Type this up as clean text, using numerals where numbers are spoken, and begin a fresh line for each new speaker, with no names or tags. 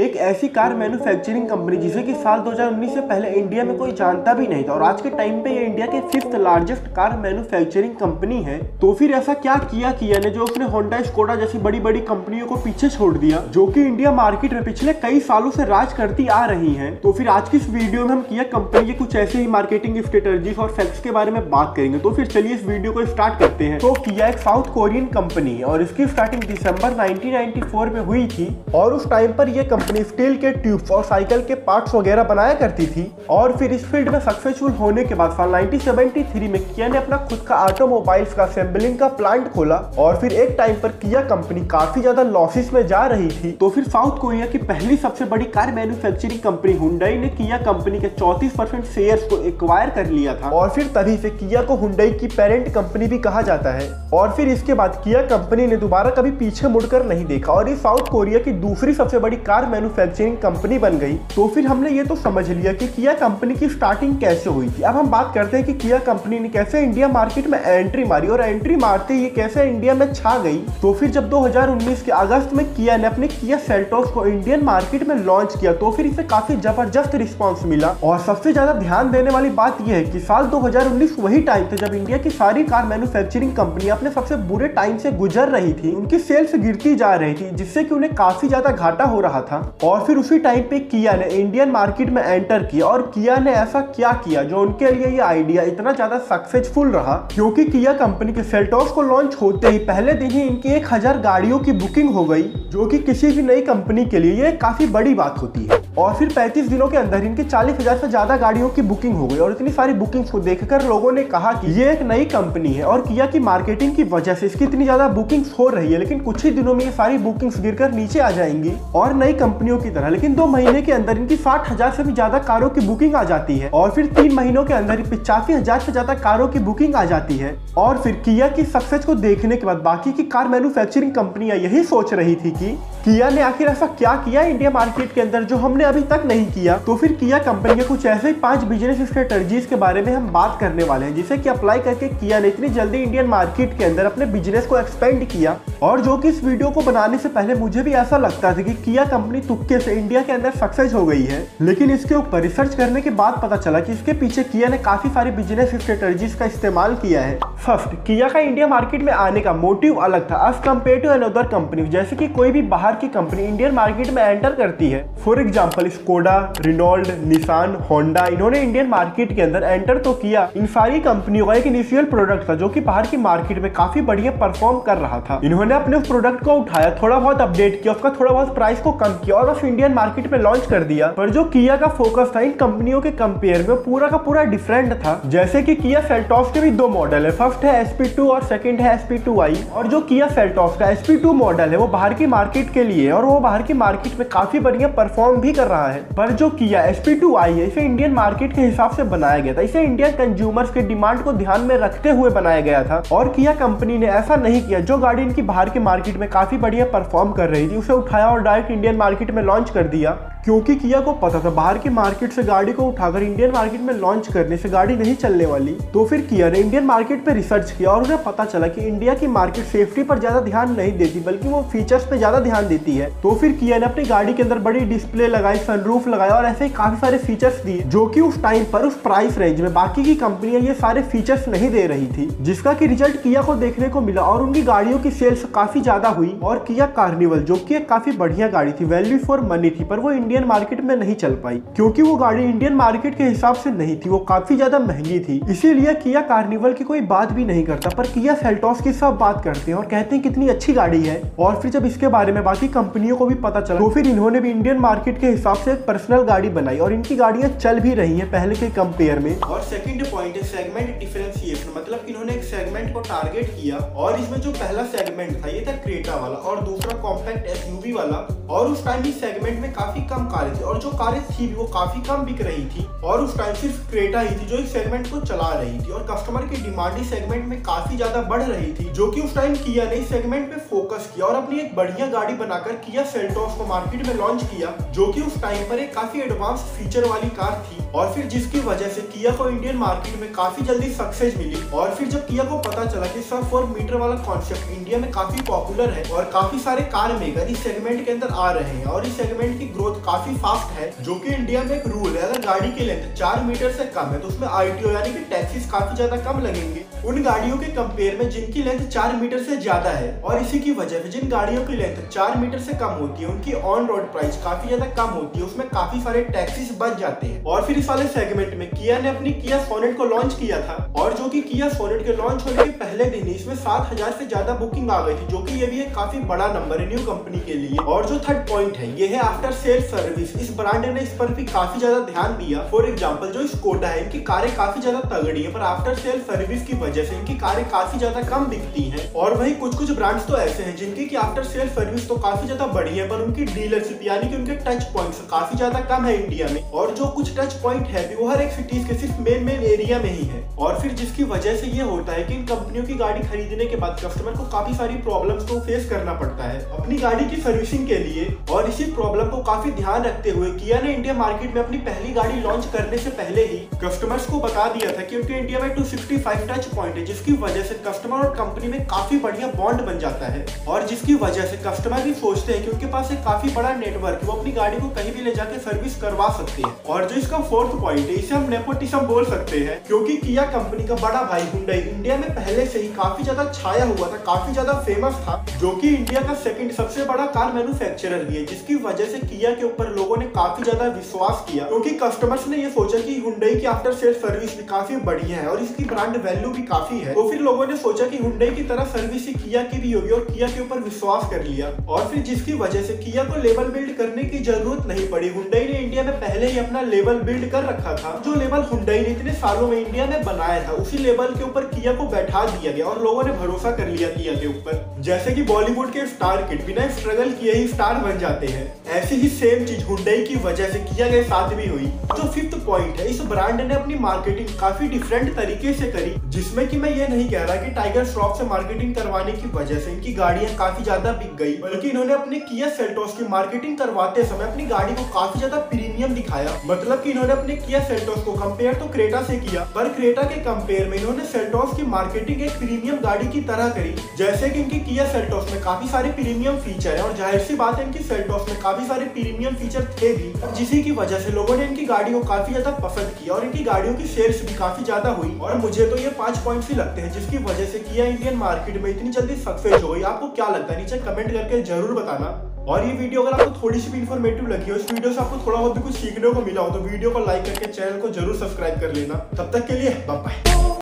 एक ऐसी car manufacturing company जिसे कि साल 2019 से पहले इंडिया में कोई जानता भी नहीं था और आज के टाइम पे ये इंडिया के 5th largest car manufacturing company है। तो फिर ऐसा क्या किया ने जो उसने होंडा स्कोडा जैसी बड़ी बड़ी कंपनियों को पीछे छोड़ दिया, जो कि इंडिया मार्केट में पिछले कई सालों से राज करती आ रही है। तो फिर आज की इस वीडियो में हम किया कंपनी के कुछ ऐसे ही मार्केटिंग स्ट्रेटजीज और फैक्ट्स के बारे में बात करेंगे। तो फिर चलिए इस वीडियो को स्टार्ट करते हैं। तो किया एक साउथ कोरियन कंपनी है और इसकी स्टार्टिंग दिसंबर 1994 में हुई थी और उस टाइम पर यह कंपनी स्टील के ट्यूब्स और साइकिल के पार्ट्स वगैरह बनाया करती थी। और फिर इस फील्ड में सक्सेसफुल होने के बाद साल 1973 में किया ने अपना खुद का ऑटोमोबाइल्स का असेंबलिंग का प्लांट खोला और फिर एक टाइम पर किया कंपनी काफी ज्यादा लॉसेस में जा रही थी। तो फिर साउथ कोरिया की पहली सबसे बड़ी कार मैन्युफैक्चरिंग कंपनी हुंडई ने किया कंपनी के 34% शेयर्स को एक्वायर कर लिया था और फिर तभी से किया को हुंडई की पेरेंट कंपनी भी कहा जाता है। और फिर इसके बाद किया कंपनी ने दोबारा कभी पीछे मुड़कर नहीं देखा और ये साउथ कोरिया की दूसरी सबसे बड़ी कार मैन्युफैक्चरिंग कंपनी बन गई। तो फिर हमने ये तो समझ लिया कि किया कंपनी की स्टार्टिंग कैसे हुई थी। अब हम बात करते हैं कि किया कंपनी ने कैसे इंडिया मार्केट में एंट्री मारी और एंट्री मारते ही कैसे इंडिया में छा गई। तो फिर जब 2019 के अगस्त में किया ने अपने किया सेल्टोस को इंडियन मार्केट में लॉन्च किया तो फिर इसे काफी जबरदस्त रिस्पॉन्स मिला। और सबसे ज्यादा ध्यान देने वाली बात यह है कि साल 2019 वही टाइम था जब इंडिया की सारी कार मैन्युफैक्चरिंग कंपनी अपने सबसे बुरे टाइम से गुजर रही थी, उनकी सेल्स गिरती जा रही थी जिससे कि उन्हें काफी ज्यादा घाटा हो रहा था। और फिर उसी टाइम पे किया ने इंडियन मार्केट में एंटर किया और किया ने ऐसा क्या किया जो उनके लिए ये आइडिया इतना ज्यादा सक्सेसफुल रहा, क्योंकि किया कंपनी के सेल्टोस को लॉन्च होते ही पहले दिन ही इनकी 1000 गाड़ियों की बुकिंग हो गई, जो कि किसी भी नई कंपनी के लिए ये काफी बड़ी बात होती है। और फिर 35 दिनों के अंदर इनकी 40,000 से ज्यादा गाड़ियों की बुकिंग हो गई और इतनी सारी बुकिंग्स को देखकर लोगों ने कहा कि ये एक नई कंपनी है और किया की मार्केटिंग की वजह से इसकी इतनी ज्यादा बुकिंग्स हो रही है, लेकिन कुछ ही दिनों में ये सारी बुकिंग्स गिरकर नीचे आ जाएंगी और नई कंपनियों की तरह। लेकिन 2 महीने के अंदर इनकी 60,000 से भी ज्यादा कारों की बुकिंग आ जाती है और फिर 3 महीनों के अंदर 85,000 से ज्यादा कारों की बुकिंग आ जाती है। और फिर किया की सक्सेस को देखने के बाद बाकी की कार मैन्युफैक्चरिंग कंपनियां यही सोच रही थी कि किया ने आखिर ऐसा क्या किया इंडिया मार्केट के अंदर जो हमने अभी तक नहीं किया। तो फिर किया कंपनी के कुछ ऐसे 5 बिजनेस स्ट्रेटजीज के बारे में हम बात करने वाले हैं जिसे कि अप्लाई करके किया ने इतनी जल्दी इंडियन मार्केट के अंदर अपने बिजनेस को एक्सपेंड किया। और जो कि इस वीडियो को बनाने से पहले मुझे भी ऐसा लगता था कि किया कंपनी तुक्के से इंडिया के अंदर सक्सेस हो गई है, लेकिन इसके ऊपर रिसर्च करने के बाद पता चला कि इसके पीछे किया ने काफी सारी बिजनेस स्ट्रेटजीज का इस्तेमाल किया है। फर्स्ट, किया का इंडिया मार्केट में आने का मोटिव अलग था as compared to another company. जैसे कि कोई भी बाहर की कंपनी इंडियन मार्केट में एंटर करती है, for example Skoda, Renault, Nissan, Honda, इन्होंने इंडियन मार्केट के अंदर एंटर तो किया। इन सारी कंपनियों का एक इनिशियल प्रोडक्ट था जो कि बाहर की मार्केट में काफी बढ़िया परफॉर्म कर रहा था। इन्होंने अपने उस प्रोडक्ट को उठाया, थोड़ा बहुत अपडेट किया, उसका थोड़ा बहुत प्राइस को कम किया और बस इंडियन मार्केट में लॉन्च कर दिया। पर जो किया का फोकस था इन कंपनियों के कंपेयर में पूरा का पूरा डिफरेंट था। जैसे कि किया सेल्टोस के भी 2 मॉडल है, फर्स्ट है SP2 और सेकंड है SP2i। और जो किया सेल्टोस का SP2 मॉडल है वो बाहर की मार्केट के लिए और वो बाहर की मार्केट में काफी बढ़िया परफॉर्म भी कर रहा है। पर जो किया SP2i है इसे इंडियन मार्केट के हिसाब से बनाया गया था, इसे इंडियन कंज्यूमर्स के डिमांड को ध्यान में रखते हुए बनाया गया था। और किया कंपनी ने ऐसा नहीं किया जो गाड़ी इनकी बाहर की मार्केट में काफी बढ़िया परफॉर्म कर रही थी उसे उठाया और डायरेक्ट इंडियन मार्केट में लॉन्च कर दिया, क्योंकि किया को पता था बाहर की मार्केट से गाड़ी को उठाकर इंडियन मार्केट में लॉन्च करने से गाड़ी नहीं चलने वाली। तो फिर किया ने इंडियन मार्केट पे रिसर्च किया और उन्हें पता चला कि इंडिया की मार्केट सेफ्टी पर ज्यादा ध्यान नहीं देती बल्कि वो फीचर्स पे ज्यादा ध्यान देती है। तो फिर किया ने अपनी गाड़ी के अंदर बड़ी डिस्प्ले लगाई, सनरूफ लगाया और ऐसे ही काफी सारे फीचर्स दिए जो कि उस टाइम पर उस प्राइस रेंज में बाकी की कंपनियां ये सारे फीचर्स नहीं दे रही थी, जिसका कि रिजल्ट किया को देखने को मिला और उनकी गाड़ियों की सेल्स काफी ज्यादा हुई। और किया कार्निवल जो कि एक काफी बढ़िया गाड़ी थी, वैल्यू फॉर मनी थी, पर वो इंडियन मार्केट में नहीं चल पाई क्योंकि वो गाड़ी इंडियन मार्केट के हिसाब से नहीं थी, वो काफी ज्यादा महंगी थी। इसीलिए किया कार्निवल की कोई बात भी नहीं करता, पर किया सेल्टोस की सब बात करते हैं और कहते हैं कितनी अच्छी गाड़ी है। और फिर जब इसके बारे में बाकी कंपनियों को भी पता चला तो फिर इन्होंने भी इंडियन मार्केट के हिसाब से एक पर्सनल गाड़ी बनाई और इनकी गाड़ियां चल भी रही हैं पहले के कंपेयर में। और सेकंड पॉइंट है सेगमेंट डिफरेंशिएशन, मतलब इन्होंने एक सेगमेंट को टारगेट किया और इसमें जो पहला सेगमेंट था ये था क्रेटा वाला और दूसरा कॉम्पैक्ट SUV वाला। और उस टाइम इस सेगमेंट में काफी कम कारें थी और जो कारें थी वो काफी कम बिक रही थी और उस टाइम सिर्फ क्रेटा ही थी जो इस सेगमेंट को चला रही थी और कस्टमर की डिमांड इस सेगमेंट में काफी ज्यादा बढ़ रही थी, जो कि उस टाइम किया ने इस सेगमेंट पे फोकस किया और अपनी एक बढ़िया गाड़ी बनाकर किया सेल्टोस को मार्केट में लॉन्च किया, जो कि उस टाइम पर एक काफी एडवांस फीचर वाली कार थी। और फिर जिसकी वजह से किया को इंडियन मार्केट में काफी जल्दी सक्सेस मिली। और फिर जब किया को पता चला कि सब 4 मीटर वाला कॉन्सेप्ट इंडिया में काफी पॉपुलर है और काफी सारे कार मेकर इस सेगमेंट के अंदर आ रहे हैं और इस सेगमेंट की ग्रोथ काफी फास्ट है, जो कि इंडिया में एक रूल है, अगर गाड़ी की लेंथ 4 मीटर से कम है तो उसमें आरटीओ यानी कि टैक्सेस काफी ज्यादा कम लगेंगे उन गाड़ियों के कंपेयर में जिनकी लेंथ 4 मीटर से ज्यादा है। और इसी की वजह से जिन गाड़ियों की लेंथ 4 मीटर से कम होती है उनकी ऑन रोड प्राइस काफी ज्यादा कम होती है, उसमें काफी सारे टैक्सेस बच जाते हैं। और फिर इस वाले सेगमेंट में किया ने अपनी किया सोनेट को लॉन्च किया था, और जो कि किया सोनेट के लॉन्च होने के पहले दिन ही इसमें 7000 से ज्यादा बुकिंग आ गई थी, जो कि ये भी एक काफी बड़ा नंबर है न्यू कंपनी के लिए। और जो थर्ड पॉइंट है ये है आफ्टर सेल सर्विस। इस ब्रांड ने इस पर भी काफी ज्यादा ध्यान दिया। फॉर एग्जांपल जो स्कोडा है इनकी कारें काफी ज्यादा तगड़ी है, पर आफ्टर सेल सर्विस की वजह से इनकी कारें काफी ज्यादा कम दिखती हैं। और वही कुछ ब्रांड्स तो ऐसे हैं जिनकी की आफ्टर सेल सर्विस तो काफी ज्यादा बड़ी है, पर उनकी डीलरशिप यानी कि उनके टच पॉइंट्स काफी ज्यादा कम है इंडिया में। और जो कुछ टच पॉइंट है वो हर एक सिटीज के सिर्फ मेन एरिया में ही है। और फिर जिसकी वजह से ये होता है कि इन कंपनियों की गाड़ी खरीदने के बाद कस्टमर को काफी सारी प्रॉब्लम्स को फेस करना पड़ता है अपनी गाड़ी की सर्विसिंग के लिए। और इसी प्रॉब्लम को काफी ध्यान रखते हुए किया ने इंडिया मार्केट में अपनी पहली गाड़ी लॉन्च करने से पहले ही कस्टमर्स को बता दिया था कि उनके इंडिया में 265 टच पॉइंट है, जिसकी वजह से कस्टमर और कंपनी में काफी बढ़िया बॉन्ड बन जाता है। और जिसकी वजह से कस्टमर भी सोचते हैं कि उनके पास एक काफी बड़ा नेटवर्क है, वो अपनी गाड़ी को कहीं भी ले जाके सर्विस करवा सकते हैं। और जो इसका फोर्थ पॉइंट है इसे हम नेपोटिज्म बोल सकते हैं, क्योंकि किया कंपनी का बड़ा भाई हुंडई इंडिया में पहले से ही काफी ज्यादा छाया हुआ था, काफी ज्यादा फेमस था, जो कि इंडिया का सेकंड सबसे बड़ा कार मैन्युफैक्चरर भी है, जिसकी वजह से किया के ऊपर लोगों ने काफी ज्यादा विश्वास किया, क्योंकि कस्टमर्स ने ये सोचा कि हुंडई की आफ्टर सेल सर्विस भी काफी बढ़िया है और इसकी ब्रांड वैल्यू भी काफी है। तो फिर लोगों ने सोचा कि हुंडई की तरह सर्विस ही किया की भी होगी और किया के ऊपर विश्वास कर लिया। और फिर जिसकी वजह से किया को लेवल बिल्ड करने की जरूरत नहीं पड़ी। हुंडई ने इंडिया में पहले ही अपना लेवल बिल्ड कर रखा था। जो लेवल हुंडई ने इतने सालों में इंडिया में बनाया था उसी लेवल के ऊपर किया को बैठा दिया गया और लोगों ने भरोसा कर लिया किया के ऊपर। जैसे कि बॉलीवुड के स्टार किड बिना स्ट्रगल किए ही स्टार बन जाते हैं, ऐसी ही सेम चीज हुंडई की वजह से किया के साथ भी हुई। जो फिफ्थ पॉइंट है, इस ब्रांड ने अपनी मार्केटिंग काफी डिफरेंट तरीके से करी, जिसमें कि मैं ये नहीं कह रहा कि टाइगर श्रॉफ से मार्केटिंग करवाने की वजह से इनकी गाड़ियां काफी ज्यादा बिक गई, बल्कि इन्होंने अपने किया सेल्टोस की मार्केटिंग करवाते समय अपनी गाड़ी को काफी ज्यादा प्रीमियम दिखाया। मतलब कि इन्होंने अपने किया सेल्टोस को कंपेयर तो क्रेटा से किया, पर क्रेटा के कंपेयर में इन्होंने सेल्टोस की मार्केटिंग एक प्रीमियम गाड़ी की तरह करी। जैसे कि इनकी किया सेल्टोस में काफी सारे प्रीमियम फीचर है और जाहिर सी बात है इनकी सेल्टोस में काफी सारे प्रीमियम फीचर थे भी, जिसी की वजह से लोगों ने इनकी गाड़ी को काफी ज्यादा पसंद किया और इनकी गाड़ियों की सेल्स भी काफी ज्यादा हुई। और मुझे तो ये 5 पॉइंट्स ही लगते हैं जिसकी वजह से किया इंडियन मार्केट में इतनी जल्दी सक्सेस हुई। आपको क्या लगता है नीचे कमेंट करके जरूर बताना। और ये वीडियो अगर आपको थोड़ी सी भी इन्फॉर्मेटिव लगी हो, इस वीडियो से आपको थोड़ा बहुत भी कुछ सीखने को मिला हो, तो वीडियो को लाइक करके चैनल को जरूर सब्सक्राइब कर लेना। तब तक के लिए बाय बाय।